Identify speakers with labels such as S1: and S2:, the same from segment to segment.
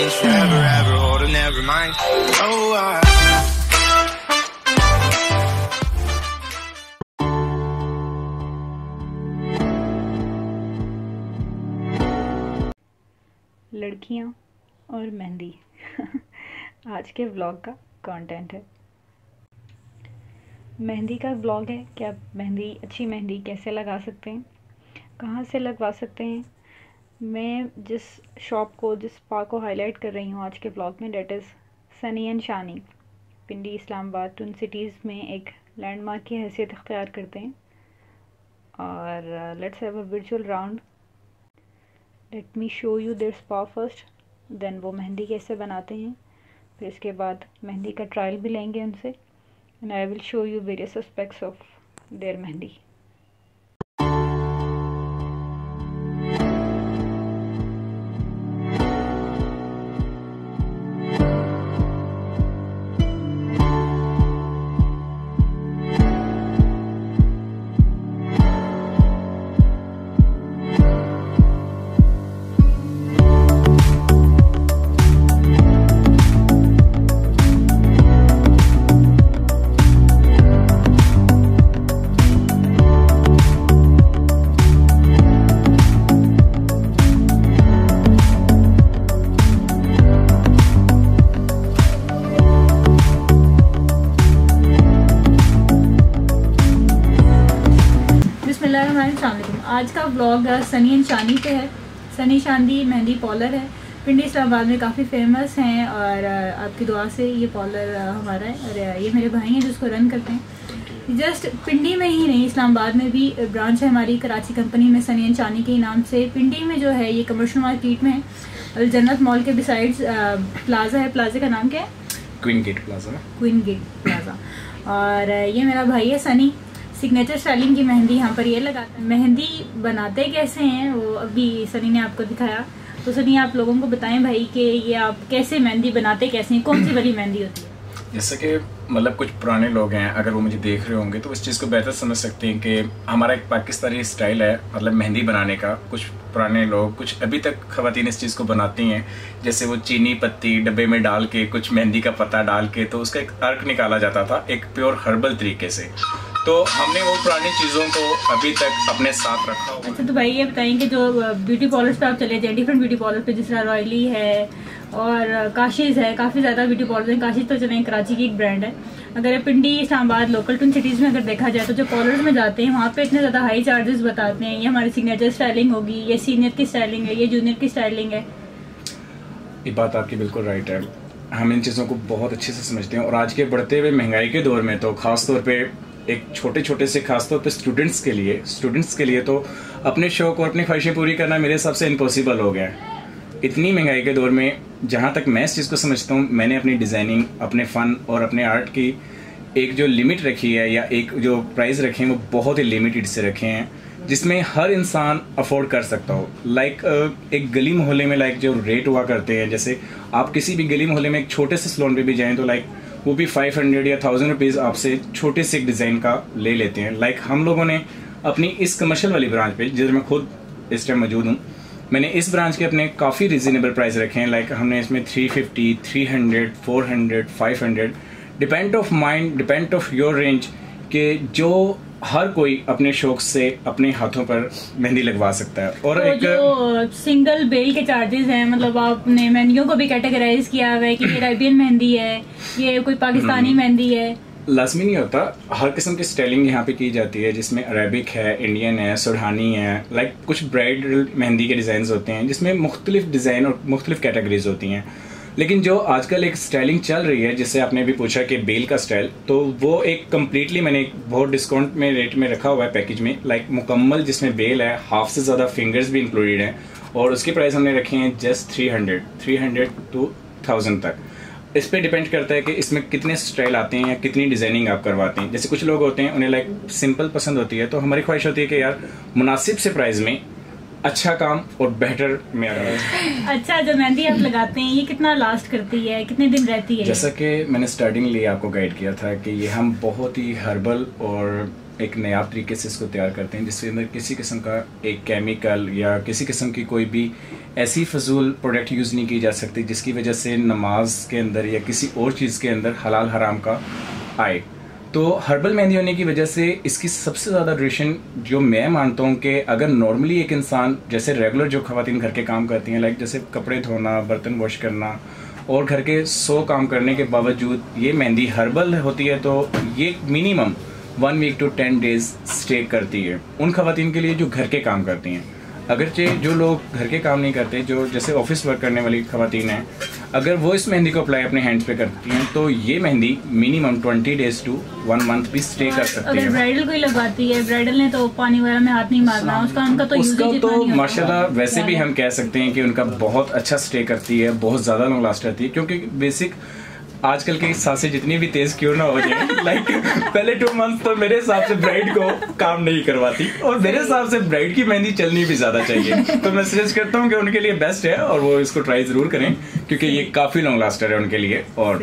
S1: change forever, ever, or never mind. Oh,
S2: लड़कियां और मेहंदी आज के व्लॉग का कंटेंट है। मेहंदी का व्लॉग है कि आप अच्छी मेहंदी कैसे लगा सकते हैं, कहाँ से लगवा सकते हैं। मैं जिस शॉप को, जिस स्पा को हाईलाइट कर रही हूँ आज के व्लॉग में, date is Sunny and Shani, Pindi, Islamabad, twin cities में एक लैंडमार्क की हैसियत इख्तियार करते हैं। और let's have a visual round. Let me show you their spa first, then वो मेहंदी कैसे बनाते हैं, फिर इसके बाद मेहंदी का ट्रायल भी लेंगे उनसे, and I will show you various aspects of their mehndi. आज का व्लॉग सनी एंड शानी पे है। सनी शानी मेहंदी पॉलर है, पिंडी इस्लामाबाद में काफ़ी फेमस हैं, और आपकी दुआ से ये पॉलर हमारा है, और ये मेरे भाई हैं जिसको रन करते हैं। जस्ट पिंडी में ही नहीं, इस्लामाबाद में भी ब्रांच है हमारी, कराची कंपनी में, सनी एंड शानी के नाम से। पिंडी में जो है ये कमर्शियल मार्केट में है, जन्नत मॉल के बिसाइड्स प्लाजा है। प्लाजे का नाम क्या है? Queen Gate Plaza. और ये मेरा भाई है सनी, सिग्नेचर स्टाइलिंग की मेहंदी यहाँ पर ये लगाता है। मेहंदी बनाते कैसे हैं वो अभी सनी ने आपको दिखाया, तो सनी आप लोगों को बताएं भाई कि ये आप कैसे मेहंदी बनाते कैसे हैं, कौन सी वाली मेहंदी होती है?
S3: जैसे कि मतलब कुछ पुराने लोग हैं, अगर वो मुझे देख रहे होंगे तो इस चीज़ को बेहतर समझ सकते हैं कि हमारा एक पाकिस्तानी स्टाइल है मतलब मेहंदी बनाने का। कुछ पुराने लोग, कुछ अभी तक ख़वातीन इस चीज़ को बनाती हैं, जैसे वो चीनी पत्ती डब्बे में डाल के, कुछ मेहंदी का पत्ता डाल के, तो उसका एक अर्क निकाला जाता था एक प्योर हर्बल तरीके से। तो हमने वो पुरानी चीज़ों को अभी तक अपने साथ रखा हुआ।
S2: अच्छा, तो भाई ये बताएंगे जो ब्यूटी पार्लर्स पे आप चले जाए, डिफरेंट ब्यूटी पार्लर पे, जिस तरह रॉयली है और काशीज़ है, काफ़ी ज़्यादा ब्यूटी पार्लर हैं। काशीज़ तो चलें, कराची की एक ब्रांड है। अगर पिंडी, इस्लामाबाद, लोकल ट्विन सिटीज़ में अगर देखा जाए तो जो पार्लर्स में जाते हैं वहाँ पे इतने ज़्यादा हाई चार्जेस बताते हैं। ये हमारी सिग्नेचर स्टाइलिंग होगी, ये सीनियर की स्टाइलिंग है, ये जूनियर की स्टाइलिंग है।
S3: ये बात आपकी बिल्कुल राइट है। हम इन चीज़ों को बहुत अच्छे से समझते हैं, और आज के बढ़ते हुए महंगाई के दौर में तो ख़ास तौर पर एक छोटे से खासतौर पे स्टूडेंट्स के लिए तो अपने शौक और अपनी ख्वाहिशें पूरी करना मेरे हिसाब से इम्पॉसिबल हो गया है। इतनी महंगाई के दौर में जहाँ तक मैं इस चीज़ को समझता हूँ, मैंने अपनी डिज़ाइनिंग, अपने फ़न और अपने आर्ट की एक जो लिमिट रखी है, या एक जो प्राइस रखे हैं, वो बहुत ही लिमिटेड से रखे हैं, जिसमें हर इंसान अफोर्ड कर सकता हो। लाइक एक गली मोहल्ले में जो रेट हुआ करते हैं, जैसे आप किसी भी गली मोहल्ले में एक छोटे से सैलून पे भी जाएँ तो वो भी 500 या 1000 रुपीज़ आपसे छोटे से एक डिज़ाइन का ले लेते हैं। हम लोगों ने अपनी इस कमर्शियल वाली ब्रांच पे, जिसमें मैं खुद इस टाइम मौजूद हूँ, मैंने इस ब्रांच के अपने काफ़ी रिजनेबल प्राइस रखे हैं। हमने इसमें 350, 300, 400, 500, depend of mind, depend of your range, के जो हर कोई अपने शौक से अपने हाथों पर मेहंदी लगवा सकता है। और
S2: तो एक जो सिंगल बेल के चार्जेस हैं, मतलब आपने मेहंदियों को भी कैटेगराइज किया हुआ है कि ये अरेबियन मेहंदी है, ये कोई पाकिस्तानी मेहंदी है?
S3: लाजमी नहीं होता, हर किस्म की स्टाइलिंग यहाँ पे की जाती है, जिसमें अरेबिक है, इंडियन है, सुरहानी है। कुछ ब्राइडल मेहंदी के डिज़ाइन होते हैं जिसमें मुख्तलिफ डिज़ाइन और मुख्तलिफ कैटेगरीज होती हैं। लेकिन जो आजकल एक स्टाइलिंग चल रही है, जिससे आपने भी पूछा कि बेल का स्टाइल, तो वो एक कम्प्लीटली मैंने एक बहुत डिस्काउंट में रेट में रखा हुआ है पैकेज में, मुकम्मल, जिसमें बेल है, हाफ से ज़्यादा फिंगर्स भी इंक्लूडेड हैं, और उसके प्राइस हमने रखे हैं जस्ट 300 to 1000 तक। इस पे डिपेंड करता है कि इसमें कितने स्टाइल आते हैं या कितनी डिज़ाइनिंग आप करवाते हैं। जैसे कुछ लोग होते हैं उन्हें सिंपल पसंद होती है, तो हमारी ख्वाहिश होती है कि यार मुनासिब से प्राइस में अच्छा काम और बेहतर में आ रहा है।
S2: अच्छा, जो मेहंदी आप लगाते हैं ये कितना लास्ट करती है, कितने दिन रहती है?
S3: जैसा कि मैंने स्टार्टिंग लिए आपको गाइड किया था कि ये हम बहुत ही हर्बल और एक नया तरीके से इसको तैयार करते हैं जिसके अंदर किसी किस्म का एक केमिकल या किसी किस्म की कोई भी ऐसी फजूल प्रोडक्ट यूज़ नहीं की जा सकती जिसकी वजह से नमाज के अंदर या किसी और चीज़ के अंदर हलाल हराम का आए। तो हर्बल मेहंदी होने की वजह से इसकी सबसे ज़्यादा ड्यूरेशन जो मैं मानता हूँ कि अगर नॉर्मली एक इंसान जैसे रेगुलर जो ख़वातीन घर के काम करती हैं, लाइक जैसे कपड़े धोना, बर्तन वॉश करना और घर के 100 काम करने के बावजूद ये मेहंदी हर्बल होती है तो ये minimum 1 week to 10 days stay करती है उन ख़वातीन के लिए जो घर के काम करती हैं। अगरचे जो लोग घर के काम नहीं करते, जो जैसे ऑफिस वर्क करने वाली ख़वातीन हैं, अगर वो इस मेहंदी को अप्लाई अपने हैंड्स पे करती हैं तो ये mehndi minimum 20 days to 1 month भी स्टे कर सकती है।
S2: अगर ब्राइडल कोई लगवाती है, ब्राइडल ने तो पानी वगैरह में हाथ नहीं मारना, उसका तो
S3: माशाल्लाह वैसे भी हम कह सकते हैं कि उनका बहुत अच्छा स्टे करती है, बहुत ज़्यादा लॉन्ग लास्ट रहती है, क्योंकि बेसिक आजकल की सांसें जितनी भी तेज क्यों ना हो जाए लाइक पहले 2 मंथ तो मेरे हिसाब से ब्राइड को काम नहीं करवाती और मेरे हिसाब से ब्राइड की मेहंदी चलनी भी ज्यादा चाहिए। तो मैं सजेस्ट करता हूँ कि उनके लिए बेस्ट है और वो इसको ट्राई जरूर करें क्योंकि ये काफी लॉन्ग लास्टर है उनके लिए। और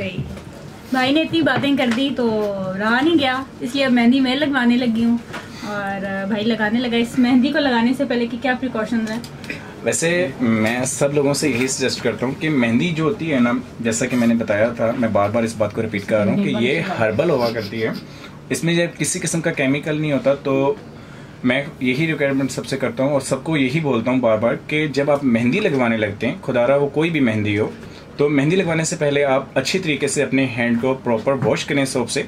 S2: भाई ने इतनी बातें कर दी तो रहा नहीं गया, इसलिए अब मेहंदी मैं लगवाने लगी हूँ और भाई लगाने लगा। इस मेहंदी को लगाने से पहले की क्या प्रिकॉशंस है?
S3: वैसे मैं सब लोगों से यही सजेस्ट करता हूँ कि मेहंदी जो होती है ना, जैसा कि मैंने बताया था, मैं बार बार इस बात को रिपीट कर रहा हूँ कि ये हर्बल हुआ करती है, इसमें जब किसी किस्म का केमिकल नहीं होता। तो मैं यही रिक्वायरमेंट सबसे करता हूँ और सबको यही बोलता हूँ बार बार कि जब आप मेहंदी लगवाने लगते हैं, खुदारा वो कोई भी मेहंदी हो, तो मेहंदी लगवाने से पहले आप अच्छी तरीके से अपने हैंड को प्रॉपर वॉश करें सोप से।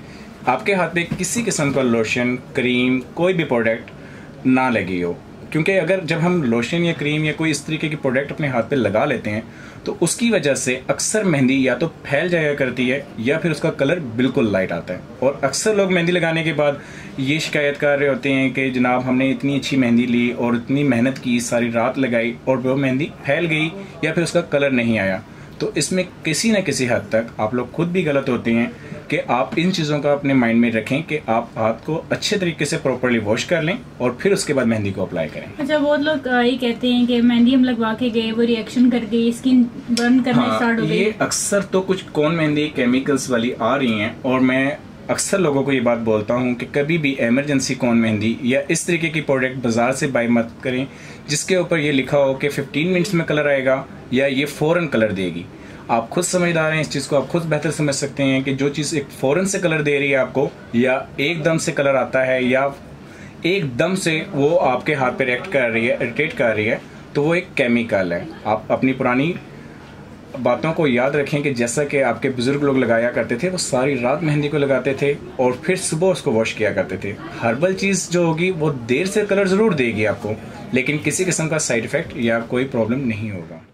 S3: आपके हाथ पे किसी किस्म का लोशन, क्रीम, कोई भी प्रोडक्ट ना लगी हो, क्योंकि अगर जब हम लोशन या क्रीम या कोई इस तरीके की प्रोडक्ट अपने हाथ पे लगा लेते हैं तो उसकी वजह से अक्सर मेहंदी या तो फैल जाया करती है या फिर उसका कलर बिल्कुल लाइट आता है। और अक्सर लोग मेहंदी लगाने के बाद ये शिकायत कर रहे होते हैं कि जनाब हमने इतनी अच्छी मेहंदी ली और इतनी मेहनत की, सारी रात लगाई और वो मेहंदी फैल गई या फिर उसका कलर नहीं आया। तो इसमें किसी न किसी हद तक आप लोग खुद भी गलत होते हैं कि आप इन चीज़ों का अपने माइंड में रखें कि आप हाथ को अच्छे तरीके से प्रॉपर्ली वॉश कर लें और फिर उसके बाद मेहंदी को अप्लाई करें।
S2: अच्छा, बहुत लोग ये कहते हैं कि मेहंदी हम लगवा के गए, वो रिएक्शन कर गई, स्किन बर्न करना स्टार्ट हो गई।
S3: ये अक्सर तो कुछ कौन मेहंदी केमिकल्स वाली आ रही हैं और मैं अक्सर लोगों को ये बात बोलता हूँ कि कभी भी एमरजेंसी कौन मेहंदी या इस तरीके की प्रोडक्ट बाजार से बाय मत करें जिसके ऊपर ये लिखा हो कि 15 मिनट्स में कलर आएगा या ये फ़ौरन कलर देगी। आप खुद समझदार हैं इस चीज़ को, आप खुद बेहतर समझ सकते हैं कि जो चीज़ एक फ़ौरन से कलर दे रही है आपको या एकदम से कलर आता है या एकदम से वो आपके हाथ पे रिएक्ट कर रही है, इरिटेट कर रही है, तो वो एक केमिकल है। आप अपनी पुरानी बातों को याद रखें कि जैसा कि आपके बुजुर्ग लोग लगाया करते थे, वो सारी रात मेहंदी को लगाते थे और फिर सुबह उसको वॉश किया करते थे। हर्बल चीज़ जो होगी वो देर से कलर ज़रूर देगी आपको, लेकिन किसी किस्म का साइड इफ़ेक्ट या कोई प्रॉब्लम नहीं होगा।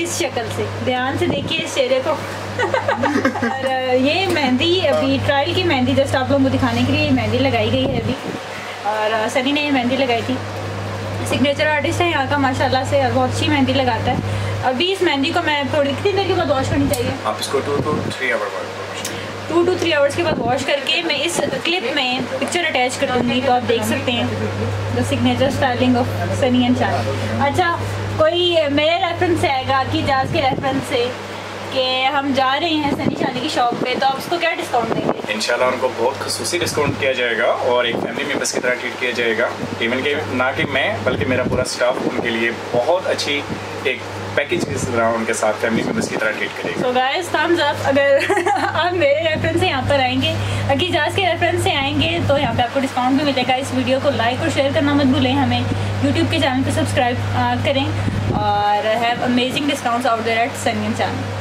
S2: इस शक्ल से ध्यान से देखिए इस चेहरे को। और ये मेहंदी अभी ट्रायल की मेहंदी जस्ट आप लोगों को दिखाने के लिए मेहंदी लगाई गई है अभी, और सनी ने ये मेहंदी लगाई थी। सिग्नेचर आर्टिस्ट है यहाँ का माशाल्लाह से, और बहुत अच्छी मेहंदी लगाता है। अभी इस मेहंदी को मैं थोड़ी कितनी देर के बाद वॉश करनी चाहिए?
S3: आप इसको 2 to 3
S2: आवर्स के बाद वॉश करके मैं इस क्लिप में पिक्चर अटैच कर दूँगी, तो आप देख सकते हैं the signature styling of Sunny and Shani. अच्छा, कोई मेरे रेफरेंस से आएगा कि जाज के रेफरेंस से कि हम जा रहे हैं सनी शानी की शॉप पे, तो आप उसको क्या डिस्काउंट देंगे?
S3: इंशाल्लाह उनको बहुत खुसूसी डिस्काउंट किया जाएगा और एक फैमिली मेम्बर्स की तरह ट्रीट किया जाएगा। इवन कि ना कि मैं बल्कि मेरा पूरा स्टाफ उनके लिए बहुत अच्छी एक पैकेज की तरह उनके साथ फैमिली मेम्बर्स की तरह ट्रीट करेगा।
S2: सो गाइस थम्स अप अगर आप मेरे रेफरेंस से यहाँ पर आएंगे, अगर इजाज़ के रेफरेंस से आएंगे तो यहाँ पे आपको डिस्काउंट भी मिलेगा। इस वीडियो को लाइक और शेयर करना मत भूलें, हमें यूट्यूब के चैनल पे सब्सक्राइब करें और have amazing discounts out there at Sunny and Shani.